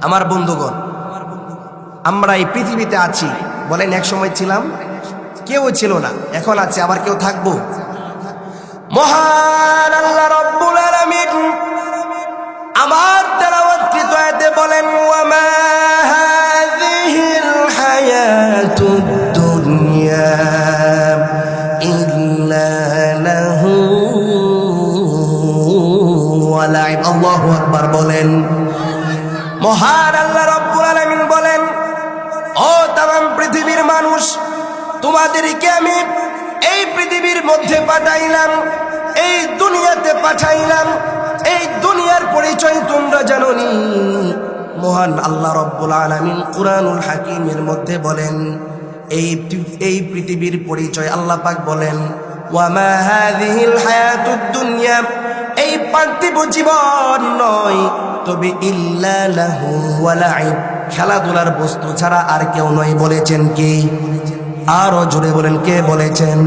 আমার বন্ধুগণ, আমরা এই পৃথিবীতে আছি, বলেন এক সময় ছিলাম? কেউ ছিল না, এখন আছে, আবার কেউ থাকবো? মহান আল্লাহ রাব্বুল আলামিন আমার তেলাওয়াতকৃত আয়াতে বলেন, ওয়া মা হাযিহিল হায়াতুদ দুনিয়া ইল্লা লাহু ওয়া লাইব। আল্লাহু আকবার বলেন। মহান আল্লাহ রাব্বুল আলামিন বলেন, ও তামাম পৃথিবীর মানুষ, তোমাদেরকে আমি এই পৃথিবীর মধ্যে পাঠাইলাম, এই দুনিয়াতে পাঠাইলাম, এই দুনিয়ার পরিচয় তোমরা জানোনি। মহান আল্লাহ রাব্বুল আলামিন কুরআনুল হাকীমের মধ্যে বলেন, এই পৃথিবীর পরিচয় আল্লাহ পাক বলেন, ওয়া মা হাযিহিল হায়াতুদ দুনিয়া, এই পার্থিব জীবন নয়, তবে ইল্লা লাহু ওয়া লাইব, খেলাধুলার বস্তু ছাড়া আর কেউ নয়। বলেছেন কে? আরো জোরে বলেন, কে বলেছেন?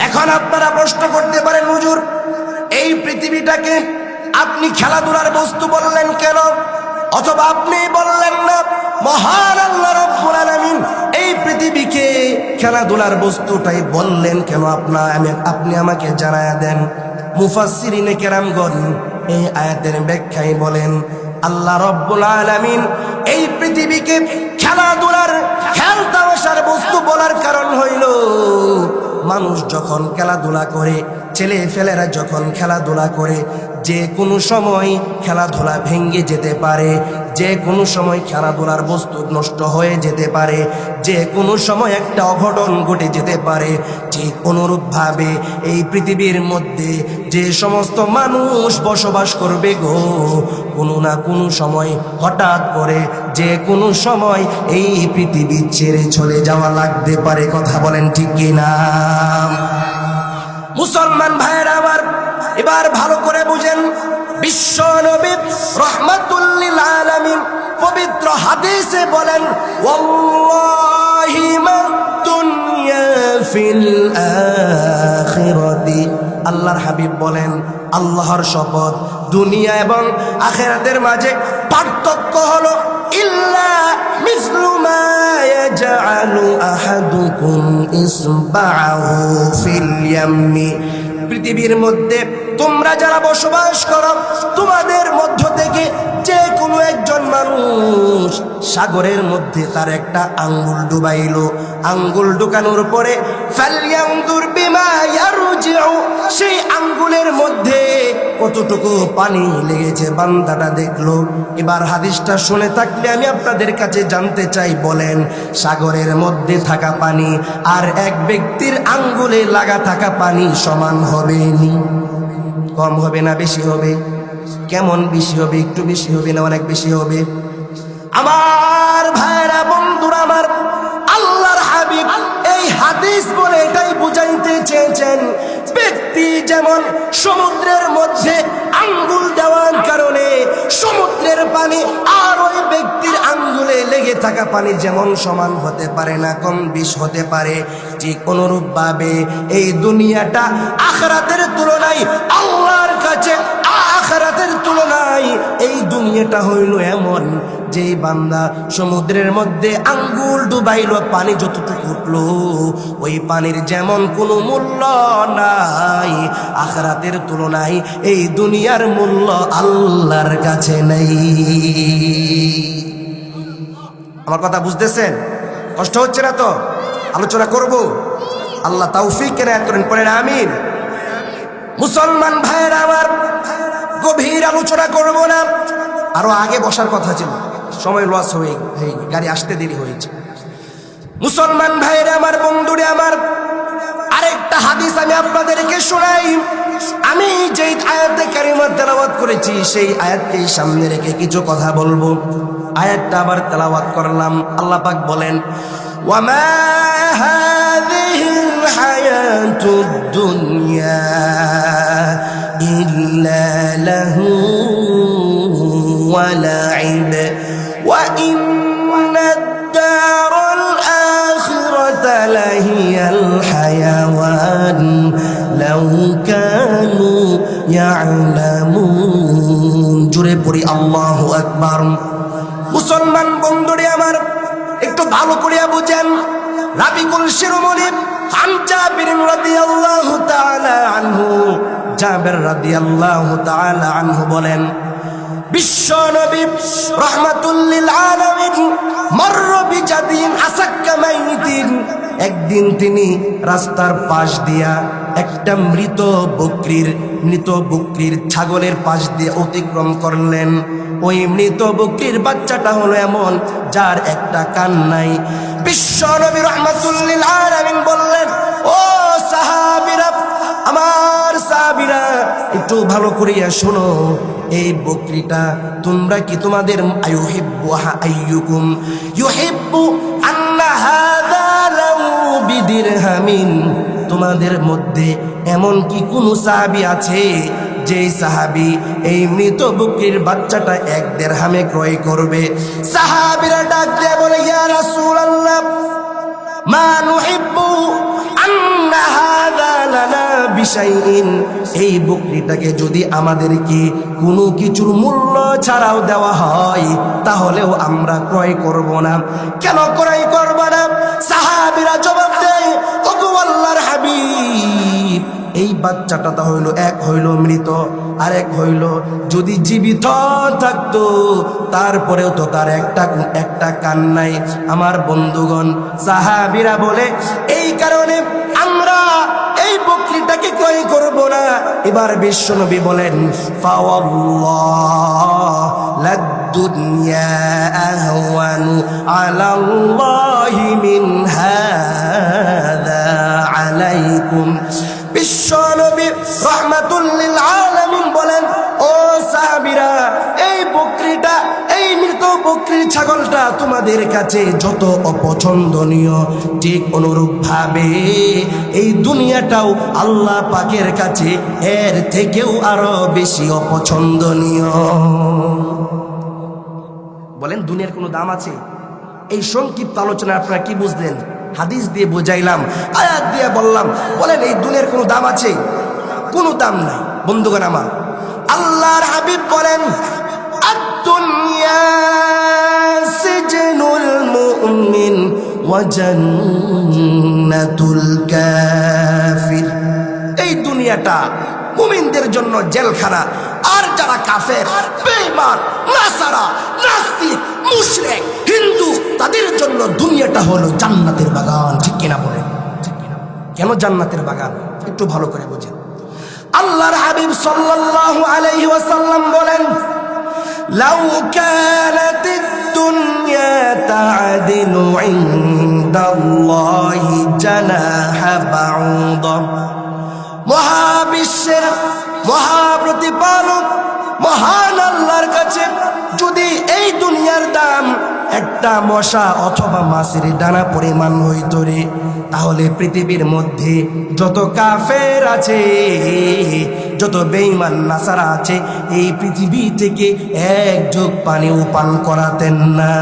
এখন আপনারা প্রশ্ন করতে পারেন, হুজুর এই পৃথিবীটাকে আপনি খেলাধুলার বস্তু বললেন কেন? অথবা আপনি বললেন না মহান আল্লাহ রাব্বুল আলামিন এই পৃথিবীকে খেলাধুলার বস্তুটাই বললেন কেন? আপনি আমাকে জানায়া দেন। মুফাসসিরিনে কেরামগণ এই আয়াতের ব্যাখ্যায় বলেন, আল্লাহ রাব্বুল আলামিন এই পৃথিবীকে খেলাধুলার খেলতামাশার বস্তু বলার কারণ হইল, মানুষ যখন খেলাধুলা করে, ছেলে ফেলেরা যখন খেলাধুলা করে, যে কোনো সময় খেলাধুলা ভেঙে যেতে পারে, যে কোনো সময় খেলাধুলার বস্তু নষ্ট হয়ে যেতে পারে, যে কোনো সময় একটা অঘটন ঘটে যেতে পারে। ঠিক অনুরূপভাবে এই পৃথিবীর মধ্যে যে সমস্ত মানুষ বসবাস করবে গো, কোনো না কোনো সময় হঠাৎ করে যে কোনো সময় এই পৃথিবী ছেড়ে চলে যাওয়া লাগতে পারে। কথা বলেন ঠিক কিনা? মুসলমান ভাইয়েরা আমার, এবার ভালো করে বুঝেন, বিশ্ব নবী রাহমাতুল লিল আলামিন পবিত্র হাদিসে বলেন, ওয়াল্লাহি মা দুনিয়া ফিল আখিরাতি, আল্লাহর হাবিব বলেন, আল্লাহর শপথ, দুনিয়া এবং আখিরাতের মাঝে পার্থক্য হলো ইল্লা মিসলু মা ইয়াজআলু আহাদুকুম ইসবাহু ফিল ইয়ামি, পৃথিবীর মধ্যে তোমরা যারা বসবাস করো, তোমাদের মধ্য থেকে যে কোনো একজন মানুষ সাগরের মধ্যে তার একটা আঙ্গুল ডুবাইলো, আঙ্গুল ঢুকানোর পরে ফালইয়ানজুর বিমা ইয়ারজিউ, সেই আঙ্গুলের মধ্যে কতটুকু পানি লেগেছে বান্দাটা দেখলো। এবার হাদিসটা শুনে থাকলে আমি আপনাদের কাছে জানতে চাই, বলেন সাগরের মধ্যে থাকা পানি আর এক ব্যক্তির আঙ্গুলে লাগা থাকা পানি সমান হবে নি? কম হবে না বেশি হবে? কেমন বেশি হবে? একটু বেশি হবে না অনেক বেশি হবে? আমার ভাইরা, বন্ধুরা আমার, আল্লাহর হাবিব এই হাদিস বলে এটাই বুঝাইতে চেয়েছেন, ব্যক্তি যেমন সমুদ্রের মধ্যে আঙ্গুল দেওয়ার কারণে সমুদ্রের পানি আর ওই ব্যক্তির আঙ্গুলে লেগে থাকা পানি যেমন সমান হতে পারে না, কম বেশ হতে পারে, ঠিক অনুরূপভাবে এই দুনিয়াটা আখিরাতের তুলনায়, আল্লাহর কাছে আখিরাতের তুলনায় এই দুনিয়াটা হইল এমন, যেই বান্দা সমুদ্রের মধ্যে আঙ্গুল ডুবাইল, পানি যতটুকু উঠলো, ওই পানির যেমন কোনো মূল্য নাই, আখিরাতের তুলনায় এই দুনিয়ার মূল্য আল্লাহর কাছে নেই। আমার কথা বুঝতেছেন? কষ্ট হচ্ছে না তো? আলোচনা করব, আল্লাহ তৌফিক কেনায়েত করেন, পড়েন আমিন। মুসলমান ভাইয়েরা আমার, গভীর আলোচনা করব না, আরো আগে বসার কথা ছিল, সময় লস হয়ে গাড়ি আসতে দেরি হয়েছে। মুসলমান ভাইরা আমার, বন্ধুরে আমার, আরেকটা হাদিস আমি আপনাদেরকে শোনাই। আমি যেই আয়াতে কারিমা তেলাওয়াত করেছি সেই আয়াতকেই সামনে রেখে কিছু কথা বলবো। আয়াতটা আবার তেলাওয়াত করলাম। আল্লাহ পাক বলেন, ওয়া মা হাযিহিল হায়াতুদ দুনিয়া ইল্লা লাহু ওয়া লাইব ওয়া ইন্নাদ দারাল আখিরাতা লাহিয়াল হায়াওয়ান লাউ কানু ইয়ালামুন। জোরে পড়ি আল্লাহু আকবার। মুসলমান বন্ধুরে আমার, একটু ভালো করিয়া বুঝেন। রাবিকুল শিরোমণি আন জাবির রাদিয়াল্লাহু তাআলা আনহু, জাবির রাদিয়াল্লাহু তাআলা আনহু বলেন, বিশ্ব নবী রাহমাতুল লিল আলামিন মারর বিজাদিন আসাক্কা মাইতিন, একদিন তিনি রাস্তার পাশ দিয়া একটা মৃত বকরির ছাগলের পাশ দিয়ে অতিক্রম করলেন। ওই মৃত বকরির বাচ্চাটা হলো এমন যার একটা কান নাই। বিশ্ব নবী রাহমাতুল লিল আলামিন বললেন, ও সাহাবীরা, আমার সাহাবীরা, একটু ভালো করিয়া শোনো, এই বকরিটা তোমরা কি তোমাদের আইয়ুকুম ইউহিব্বু আন্না হাযা লাউ বিদিরহামিন, তোমাদের মধ্যে এমন কি কোন সাহাবী আছে যে সাহাবী এই মৃত বকরির বাচ্চাটা 1 দিরহামে ক্রয় করবে? সাহাবীরা ডাক দিয়ে বলে, ইয়া রাসূলুল্লাহ, মা নুহিব্বু আন্না হাযা লানা বিশাইইন, এই বকরিটাকে যদি আমাদেরকে কোনো কিছুর মূল্য ছাড়াও দেওয়া হয় তাহলেও আমরা ক্রয় করব না। কেন ক্রয় করব না? সাহাবীরা জবাব দেয়, ওগো আল্লাহর হাবিব, এই বাচ্চাটা তো এক হইল মৃত, আর এক হইল যদি জীবিত থাকতো তারপরেও তো তার একটা কান নাই। আমার বন্ধুগণ, সাহাবীরা বলে, এই কারণে আমরা এই বকরিটাকে ক্রয় করব না। এবার বিশ্বনবী বলেন, ফাওয়াল্লাহ লাদ-দুনিয়া আহওয়ানু আলাল্লাহি মিন হাযা আলাইকুম। বিশ্বনবী রাহমাতুল লিল আলামিন বলেন, ও সাহাবীরা, এই বকরিটা, এই মৃত বকরির ছাগলটা তোমাদের কাছে যত অপছন্দনীয়, ঠিক অনুরূপ ভাবে এই দুনিয়াটাও আল্লাহ পাকের কাছে এর থেকেও আরো বেশি অপছন্দনীয়। বলেন, দুনিয়ার কোনো দাম আছে? এই সংক্ষিপ্ত আলোচনা আপনারা কি বুঝলেন? হাদিস দিয়ে বুঝাইলাম, আয়াত দিয়ে বললাম। বলেন, এই দুনিয়ার কোনো দাম আছে? কোনো দাম নাই। বন্ধুগণ আমার, আল্লাহর হাবিব বলেন, আদ-দুনিয়া সিজনুল মুমিন ওয়া জান্নাতুল কাফির, এই দুনিয়াটা মুমিনদের জন্য জেলখানা, আর যারা কাফের, বেঈমান, নাসারা, নাস্তিক, মুশরিক, হিন্দু, তাদের জন্য দুনিয়াটা হলো জান্নাতের বাগান। ঠিক কিনা বলেন? কেন জান্নাতের বাগান? একটু ভালো করে বুঝেন। আল্লাহর হাবিব সাল্লাল্লাহু আলাইহি ওয়াসাল্লাম বলেন, লাউ কানাতিদ দুনিয়া তা'দিলু ইনদাল্লাহি জানাহা বাউদা, মহাবিশ্বের মহাপ্রতিপালক মহান আল্লাহর কাছে যদি এই দুনিয়ার দাম একটা মশা অথবা মাছের দানা পরিমাণ হইত রে, তাহলে পৃথিবীর মধ্যে যত কাফের আছে, যত বেঈমান নাসারা আছে, এই পৃথিবী থেকে এক ঢোক পানিও পান করাতেন না।